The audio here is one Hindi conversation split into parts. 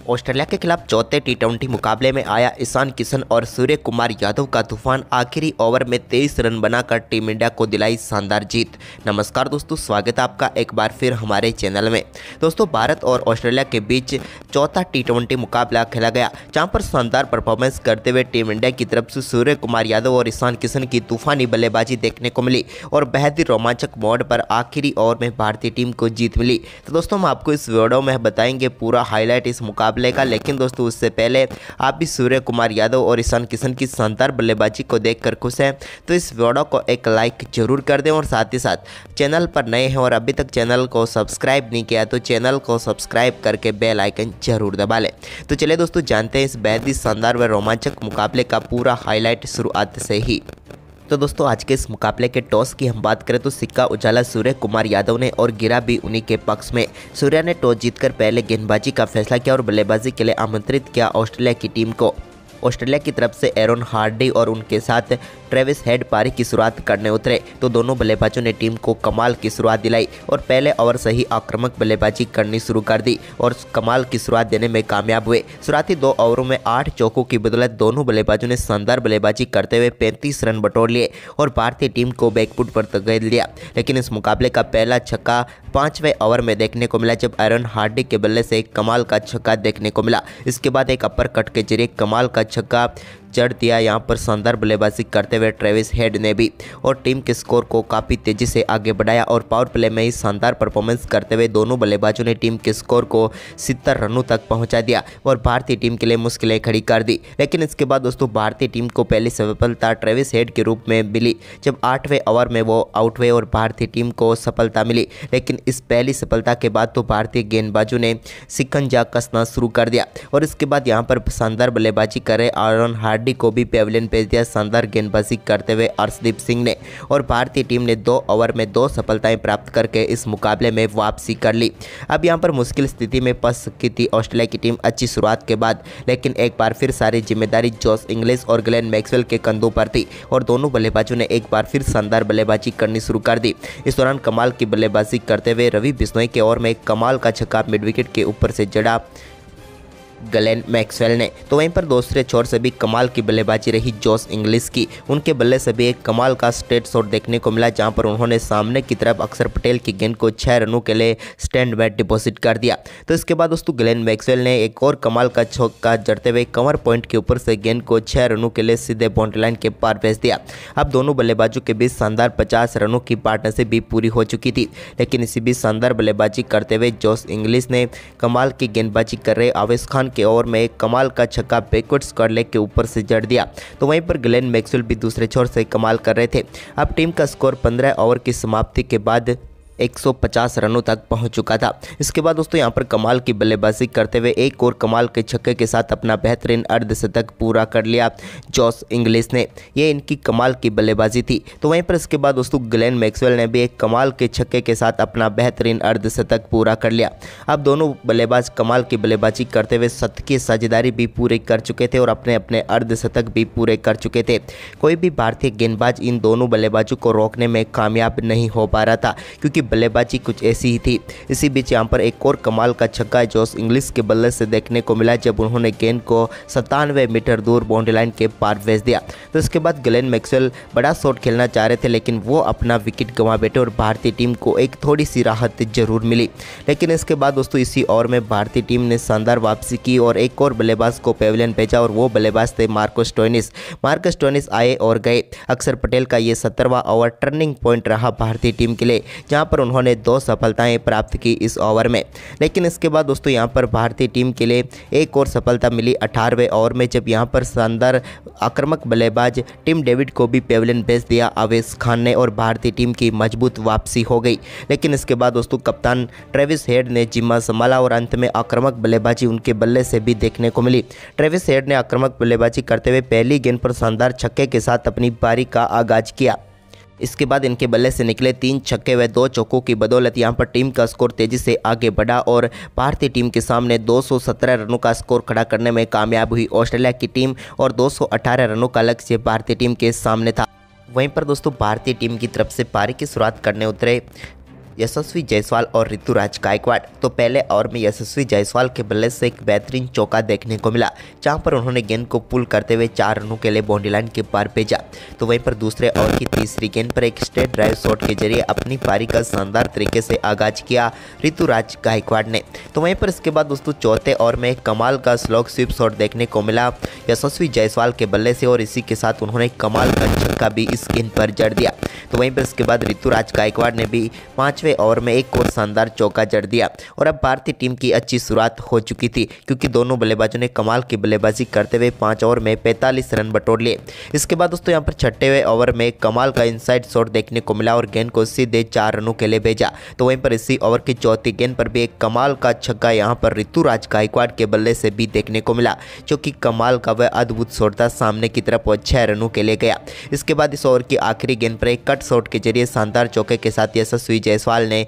ऑस्ट्रेलिया के खिलाफ चौथे टी20 मुकाबले में आया ईशान किशन और सूर्य कुमार यादव का तूफान आखिरी ओवर में 23 रन बनाकर टीम इंडिया को दिलाई शानदार जीत। नमस्कार दोस्तों, स्वागत है आपका एक बार फिर हमारे चैनल में। दोस्तों, भारत और ऑस्ट्रेलिया के बीच चौथा टी20 मुकाबला खेला गया, जहां पर शानदार परफॉर्मेंस करते हुए टीम इंडिया की तरफ से सूर्य कुमार यादव और ईशान किशन की तूफानी बल्लेबाजी देखने को मिली और बेहद ही रोमांचक मोड पर आखिरी ओवर में भारतीय टीम को जीत मिली। तो दोस्तों, हम आपको इस वीडियो में बताएंगे पूरा हाईलाइट इस मुकाबले का, लेकिन दोस्तों उससे पहले आप भी सूर्य कुमार यादव और ईशान किशन की शानदार बल्लेबाजी को देखकर खुश हैं तो इस वीडियो को एक लाइक जरूर कर दें और साथ ही साथ चैनल पर नए हैं और अभी तक चैनल को सब्सक्राइब नहीं किया तो चैनल को सब्सक्राइब करके बेल आइकन जरूर दबा लें। तो चलिए दोस्तों, जानते हैं इस बेहद ही शानदार व रोमांचक मुकाबले का पूरा हाईलाइट शुरुआत से ही। तो दोस्तों, आज के इस मुकाबले के टॉस की हम बात करें तो सिक्का उछाला सूर्य कुमार यादव ने और गिरा भी उन्हीं के पक्ष में। सूर्य ने टॉस जीतकर पहले गेंदबाजी का फैसला किया और बल्लेबाजी के लिए आमंत्रित किया ऑस्ट्रेलिया की टीम को। ऑस्ट्रेलिया की तरफ से एरन हार्डी और उनके साथ ट्रेविस हेड पारी की शुरुआत करने उतरे तो दोनों बल्लेबाजों ने टीम को कमाल की शुरुआत दिलाई और पहले ओवर से ही आक्रामक बल्लेबाजी करनी शुरू कर दी और कमाल की शुरुआत देने में कामयाब हुए। शुरुआती 2 ओवरों में 8 चौकों की बदौलत दोनों बल्लेबाजों ने शानदार बल्लेबाजी करते हुए 35 रन बटोर लिए और भारतीय टीम को बैकफुट पर धकेल दिया। लेकिन इस मुकाबले का पहला छक्का 5वें ओवर में देखने को मिला, जब एरन हार्डी के बल्ले से एक कमाल का छक्का देखने को मिला। इसके बाद एक अपर कट के जरिए कमाल का छक्का जड़ दिया यहाँ पर शानदार बल्लेबाजी करते हुए ट्रेविस हेड ने भी, और टीम के स्कोर को काफ़ी तेज़ी से आगे बढ़ाया और पावर प्ले में ही शानदार परफॉर्मेंस करते हुए दोनों बल्लेबाजों ने टीम के स्कोर को 70 रनों तक पहुंचा दिया और भारतीय टीम के लिए मुश्किलें खड़ी कर दी। लेकिन इसके बाद दोस्तों भारतीय टीम को पहली सफलता ट्रेविस हेड के रूप में मिली, जब 8वें ओवर में वो आउट हुए और भारतीय टीम को सफलता मिली। लेकिन इस पहली सफलता के बाद तो भारतीय गेंदबाजों ने शिकंजा कसना शुरू कर दिया और इसके बाद यहाँ पर शानदार बल्लेबाजी करे एरन हार्डी को भी पेविलियन भेज दिया शानदार गेंदबाजी करते हुए अर्शदीप सिंह ने, और भारतीय टीम ने 2 ओवर में 2 सफलताएं प्राप्त करके इस मुकाबले में वापसी कर ली। अब यहां पर मुश्किल स्थिति में फंस सकी थी ऑस्ट्रेलिया की टीम अच्छी शुरुआत के बाद, लेकिन एक बार फिर सारी जिम्मेदारी जॉस इंग्लिश और ग्लेन मैक्सवेल के कंधों पर थी और दोनों बल्लेबाजों ने एक बार फिर शानदार बल्लेबाजी करनी शुरू कर दी। इस दौरान कमाल की बल्लेबाजी करते हुए रवि बिश्नोई के ओवर में एक कमाल का छक्का मिड विकेट के ऊपर से जड़ा ग्लेन मैक्सवेल ने, तो वहीं पर दूसरे छोर से भी कमाल की बल्लेबाजी रही जॉस इंग्लिश की। उनके बल्ले से भी एक कमाल का स्ट्रेट शॉट देखने को मिला, जहां पर उन्होंने सामने की तरफ अक्षर पटेल की गेंद को 6 रनों के लिए स्टैंड में डिपॉजिट कर दिया। तो इसके बाद दोस्तों ग्लेन मैक्सवेल ने एक और कमाल का छक्का जड़ते हुए कमर पॉइंट के ऊपर से गेंद को 6 रनों के लिए सीधे बाउंड्री लाइन के पार भेज दिया। अब दोनों बल्लेबाजों के बीच शानदार 50 रनों की पार्टनरशिप भी पूरी हो चुकी थी, लेकिन इसी बीच शानदार बल्लेबाजी करते हुए जॉस इंग्लिश ने कमाल की गेंदबाजी कर रहे आवेश खान के ओवर में एक कमाल का छक्का बैकवर्ड स्क्वायर लेग के ऊपर से जड़ दिया। तो वहीं पर ग्लेन मैक्सवेल भी दूसरे छोर से कमाल कर रहे थे। अब टीम का स्कोर 15 ओवर की समाप्ति के बाद 150 रनों तक पहुंच चुका था। इसके बाद दोस्तों यहां पर कमाल की बल्लेबाजी करते हुए एक और कमाल के छक्के के साथ अपना बेहतरीन अर्धशतक पूरा कर लिया जॉस इंग्लिश ने। ये इनकी कमाल की बल्लेबाजी थी। तो वहीं पर इसके बाद दोस्तों ग्लेन मैक्सवेल ने भी एक कमाल के छक्के के साथ अपना बेहतरीन अर्धशतक पूरा कर लिया। अब दोनों बल्लेबाज कमाल की बल्लेबाजी करते हुए शतकीय साझेदारी भी पूरी कर चुके थे और अपने अपने अर्धशतक भी पूरे कर चुके थे। कोई भी भारतीय गेंदबाज इन दोनों बल्लेबाजों को रोकने में कामयाब नहीं हो पा रहा था, क्योंकि बल्लेबाजी कुछ ऐसी ही थी। इसी बीच यहां पर एक और कमाल का छक्का जॉस इंग्लिश के बल्ले से देखने को मिला, जब उन्होंने गेंद को 97 मीटर दूर बाउंड्री लाइन के पार भेज दिया। तो इसके बाद ग्लेन मैक्सवेल बड़ा शॉट खेलना चाह रहे थे, लेकिन वो अपना विकेट गंवा बैठे और भारतीय टीम को एक थोड़ी सी राहत जरूर मिली। लेकिन इसके बाद दोस्तों इसी ओवर में भारतीय टीम ने शानदार वापसी की और एक और बल्लेबाज को पेविलियन भेजा और वो बल्लेबाज थे मार्कस स्टोइनिस। मार्कस स्टोइनिस आए और गए। अक्षर पटेल का ये 17वां ओवर टर्निंग पॉइंट रहा भारतीय टीम के लिए, जहां पर उन्होंने 2 सफलताएं प्राप्त की इस ओवर में। लेकिन इसके बाद दोस्तों यहां पर भारतीय टीम के लिए एक और सफलता मिली 18वें ओवर में, जब यहां पर शानदार आक्रामक बल्लेबाज टिम डेविड को भी पेविलियन भेज दिया आवेश खान ने और भारतीय टीम की मजबूत वापसी हो गई। लेकिन इसके बाद दोस्तों कप्तान ट्रेविस हेड ने जिम्मा संभाला और अंत में आक्रामक बल्लेबाजी उनके बल्ले से भी देखने को मिली। ट्रेविस हेड ने आक्रामक बल्लेबाजी करते हुए पहली गेंद पर शानदार छक्के के साथ अपनी पारी का आगाज किया। इसके बाद इनके बल्ले से निकले 3 छक्के व 2 चौकों की बदौलत यहां पर टीम का स्कोर तेजी से आगे बढ़ा और भारतीय टीम के सामने 217 रनों का स्कोर खड़ा करने में कामयाब हुई ऑस्ट्रेलिया की टीम और 218 रनों का लक्ष्य भारतीय टीम के सामने था। वहीं पर दोस्तों भारतीय टीम की तरफ से पारी की शुरुआत करने उतरे यशस्वी जायसवाल और ऋतुराज गायकवाड़। तो पहले ओवर में यशस्वी जायसवाल के बल्ले से एक बेहतरीन चौका देखने को मिला, जहां पर उन्होंने गेंद को पुल करते हुए 4 रनों के लिए बाउंड्री लाइन के पार भेजा। तो वहीं पर दूसरे ओवर की तीसरी गेंद पर एक स्ट्रेट ड्राइव शॉट के जरिए अपनी पारी का शानदार तरीके से आगाज किया ऋतुराज गायकवाड़ ने। तो वहीं पर इसके बाद दोस्तों चौथे ओवर में एक कमाल का स्लॉग स्वीप शॉट देखने को मिला यशस्वी जायसवाल के बल्ले से, और इसी के साथ उन्होंने कमाल का छक्का भी इस गेंद पर जड़ दिया। तो वहीं पर इसके बाद ऋतुराज गायकवाड़ ने भी 5वें ओवर में एक और शानदार चौका जड़ दिया, और अब भारतीय टीम की अच्छी शुरुआत हो चुकी थी, क्योंकि दोनों बल्लेबाजों ने कमाल की बल्लेबाजी करते हुए 5 ओवर में 45 रन बटोर लिए। इसके बाद दोस्तों यहाँ पर 6वें ओवर में कमाल का इनसाइड शॉट देखने को मिला और गेंद को सीधे 4 रनों के लिए भेजा। तो वहीं पर इसी ओवर की चौथी गेंद पर भी एक कमाल का छक्का यहाँ पर ऋतुराज गायकवाड़ के बल्ले से भी देखने को मिला, जो कि कमाल का वह अद्भुत शॉट था सामने की तरफ और 6 रनों के लिए गया। इसके बाद इस ओवर की आखिरी गेंद पर एक कट शॉट के जरिए शानदार चौके के साथ यशस्वी जायसवाल ने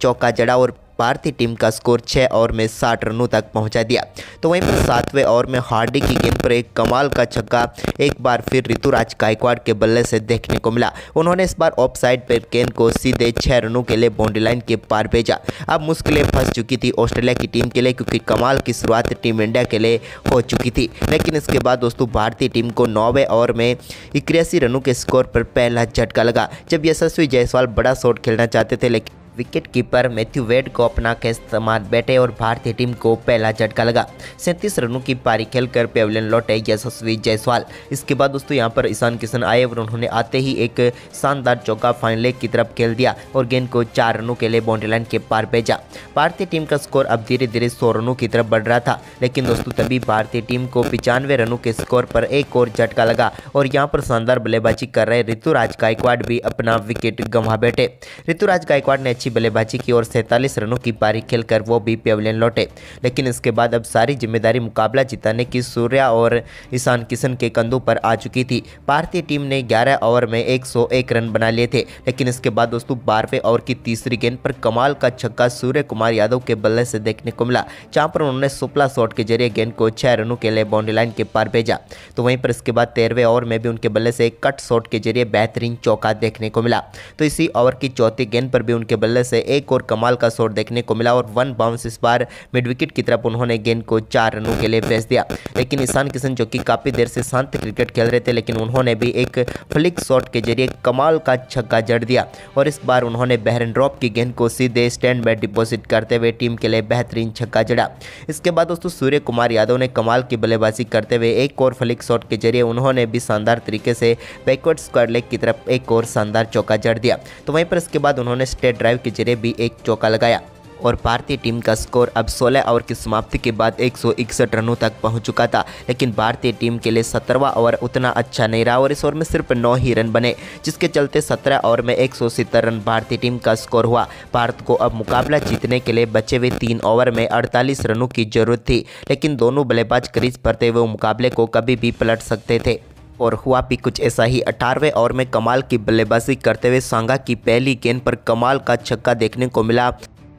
चौका जड़ा और भारतीय टीम का स्कोर 6 ओवर में 60 रनों तक पहुंचा दिया। तो वहीं पर 7वें ओवर में हार्डी की गेंद पर एक कमाल का छक्का एक बार फिर ऋतुराज गायकवाड़ के बल्ले से देखने को मिला। उन्होंने इस बार ऑफ साइड पर गेंद को सीधे 6 रनों के लिए बाउंड्री लाइन के पार भेजा। अब मुश्किलें फंस चुकी थी ऑस्ट्रेलिया की टीम के लिए, क्योंकि कमाल की शुरुआत टीम इंडिया के लिए हो चुकी थी। लेकिन इसके बाद दोस्तों भारतीय टीम को 9वें ओवर में 81 रनों के स्कोर पर पहला झटका लगा, जब यशस्वी जायसवाल बड़ा शॉट खेलना चाहते थे, लेकिन विकेट कीपर मैथ्यू वेड को अपना के इस्तेमाल बैठे और भारतीय टीम को पहला झटका लगा। 37 रनों की पारी खेलकर पेविलियन लौटे यशस्वी जायसवाल। इसके बाद दोस्तों यहां पर ईशान किशन आए और उन्होंने आते ही एक शानदार चौका फाइन लेग की तरफ खेल दिया और गेंद को 4 रनों के लिए बाउंड्री लाइन के पार भेजा। भारतीय टीम का स्कोर अब धीरे धीरे 100 रनों की तरफ बढ़ रहा था, लेकिन दोस्तों तभी भारतीय टीम को 95 रनों के स्कोर पर एक और झटका लगा और यहाँ पर शानदार बल्लेबाजी कर रहे ऋतुराज गायकवाड़ भी अपना विकेट गंवा बैठे। ऋतुराज गायकवाड़ ने बल्लेबाजी की और 47 रनों की पारी खेलकर वो भी पेविलियन लौटे। लेकिन इसके बाद अब सारी जिम्मेदारी मुकाबला जिताने की सूर्या और ईशान किशन के कंधों पर आ चुकी थी। भारतीय टीम ने 11 ओवर में 101 रन बना लिए थे, लेकिन इसके बाद दोस्तों 12वें ओवर की तीसरी गेंद पर कमाल का छक्का सूर्य कुमार यादव के बल्ले से देखने को मिला, जहां पर उन्होंने सुपला शॉट के जरिए गेंद को 6 रनों के लिए बाउंड्री लाइन के पार भेजा। तो वहीं पर इसके बाद 13वें ओवर में भी उनके बल्ले से एक कट शॉट के जरिए बेहतरीन चौका देखने को मिला। तो इसी ओवर की चौथी गेंद पर भी उनके बल्ले से एक और कमाल का शॉट देखने को मिला और 1 बाउंस इस बार मिड विकेट की तरफ उन्होंने गेंद को 4 रनों के लिए भेज दिया। लेकिन ईशान किशन जो कि काफी देर से शांत क्रिकेट खेल रहे थे, लेकिन उन्होंने भी एक फ्लिक शॉट के जरिए कमाल का छक्का जड़ दिया और इस बार उन्होंने बहरन ड्रॉप की गेंद को सीधे स्टैंड में डिपॉजिट करते हुए टीम के लिए बेहतरीन छक्का जड़ा। इसके बाद दोस्तों सूर्य कुमार यादव ने कमाल की बल्लेबाजी करते हुए एक और फ्लिक शॉट के जरिए उन्होंने भी शानदार तरीके से बैकवर्ड स्क्वायर लेग की तरफ एक और शानदार चौका जड़ दिया। तो वहीं पर इसके बाद उन्होंने स्ट्रेट ड्राइव के जरिए भी एक चौका लगाया और भारतीय टीम का स्कोर अब 16 ओवर की समाप्ति के बाद 161 रनों तक पहुंच चुका था। लेकिन भारतीय टीम के लिए 17वां ओवर उतना अच्छा नहीं रहा और इस ओवर में सिर्फ 9 ही रन बने, जिसके चलते 17 ओवर में 170 रन भारतीय टीम का स्कोर हुआ। भारत को अब मुकाबला जीतने के लिए बचे हुए 3 ओवर में 48 रनों की जरूरत थी, लेकिन दोनों बल्लेबाज क्रीज पर थे, वो मुकाबले को कभी भी पलट सकते थे और हुआ भी कुछ ऐसा ही। 18वें ओवर में कमाल की बल्लेबाजी करते हुए सांगा की पहली गेंद पर कमाल का छक्का देखने को मिला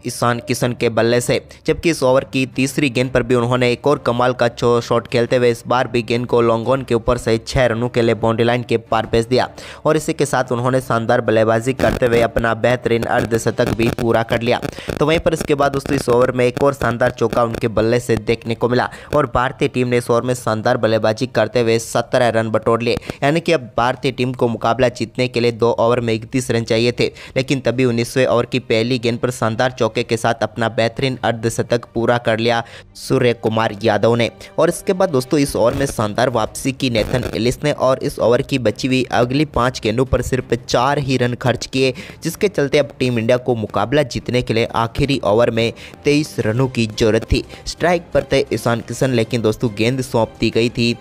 ईशान किशन के बल्ले से, जबकि इस ओवर की तीसरी गेंद पर भी उन्होंने एक और कमाल का शॉट खेलते हुए इस बार भी गेंद को लॉन्ग ऑन के ऊपर से 6 रनों के लिए बाउंड्री लाइन के पार भेज दिया और इसी के साथ उन्होंने शानदार बल्लेबाजी करते हुए अपना बेहतरीन अर्धशतक भी पूरा कर लिया। तो वहीं पर इसके बाद दोस्तों इस ओवर में एक और शानदार चौका उनके बल्ले से देखने को मिला और भारतीय टीम ने इस ओवर में शानदार बल्लेबाजी करते हुए 17 रन बटोर लिए। यानी कि अब भारतीय टीम को मुकाबला जीतने के लिए 2 ओवर में 31 रन चाहिए थे, लेकिन तभी 19वें ओवर की पहली गेंद पर शानदार चौके के साथ अपना बेहतरीन अर्धशतक पूरा कर लिया सूर्य कुमार यादव ने। और इसके बाद दोस्तों इस ओवर में शानदार वापसी की नेथन एलिस ने और इस ओवर की बची हुई अगली 5 गेंदों पर सिर्फ 4 ही रन खर्च किए, जिसके चलते अब टीम इंडिया को मुकाबला जीतने के लिए आखिरी ओवर में 23 रनों की जरूरत थी। स्ट्राइक पर थे ईशान किशन, लेकिन दोस्तों गेंद सौंप दी गई थी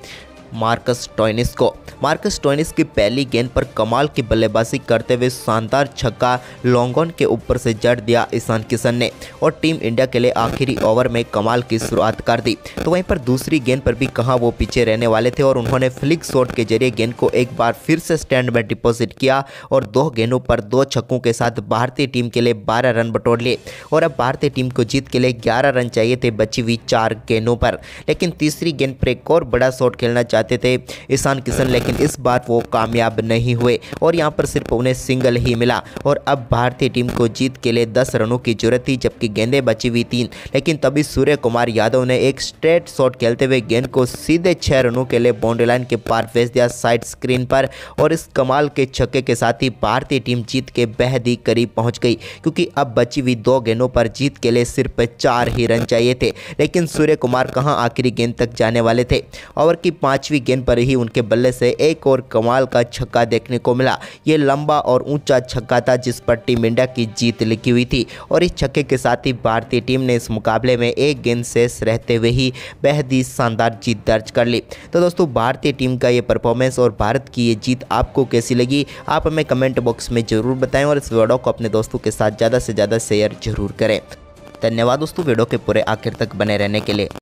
मार्कस स्टोइनिस को। मार्कस स्टोइनिस की पहली गेंद पर कमाल की बल्लेबाजी करते हुए शानदार छक्का लॉन्ग ऑन के ऊपर से जड़ दिया ईशान किशन ने और टीम इंडिया के लिए आखिरी ओवर में कमाल की शुरुआत कर दी। तो वहीं पर दूसरी गेंद पर भी कहां वो पीछे रहने वाले थे और उन्होंने फ्लिक शॉट के जरिए गेंद को एक बार फिर से स्टैंड में डिपॉजिट किया और 2 गेंदों पर 2 छक्कों के साथ भारतीय टीम के लिए 12 रन बटोर लिए और अब भारतीय टीम को जीत के लिए 11 रन चाहिए थे बची हुई 4 गेंदों पर। लेकिन तीसरी गेंद पर एक और बड़ा शॉट खेलना चाहते थे ईशान किशन, लेकिन इस बार वो कामयाब नहीं हुए और यहाँ पर सिर्फ उन्हें सिंगल ही मिला। और अब भारतीय टीम को जीत के लिए 10 रनों की जरूरत थी, जबकि गेंदें बची हुई 3। लेकिन तभी सूर्य कुमार यादव ने एक स्ट्रेट शॉट खेलते हुए गेंद को सीधे 6 रनों के लिए बाउंड्री लाइन के पार भेज दिया साइड स्क्रीन पर। और इस कमाल के छक्के के साथ ही भारतीय टीम जीत के बेहद ही करीब पहुंच गई, क्योंकि अब बची हुई 2 गेंदों पर जीत के लिए सिर्फ 4 ही रन चाहिए थे। लेकिन सूर्य कुमार कहां आखिरी गेंद तक जाने वाले थे। ओवर की 5वीं गेंद पर ही उनके बल्ले से एक और कमाल का छक्का देखने को मिला। ये लंबा और ऊंचा छक्का था जिस पर टीम इंडिया की जीत लिखी हुई थी। और इस छक्के के साथ ही भारतीय टीम ने इस मुकाबले में एक गेंद शेष रहते हुए ही बेहद ही शानदार जीत दर्ज कर ली। तो दोस्तों, भारतीय टीम का ये परफॉर्मेंस और भारत की ये जीत आपको कैसी लगी, आप हमें कमेंट बॉक्स में ज़रूर बताएं और इस वीडियो को अपने दोस्तों के साथ ज़्यादा से ज़्यादा शेयर जरूर करें। धन्यवाद दोस्तों वीडियो के पूरे आखिर तक बने रहने के लिए।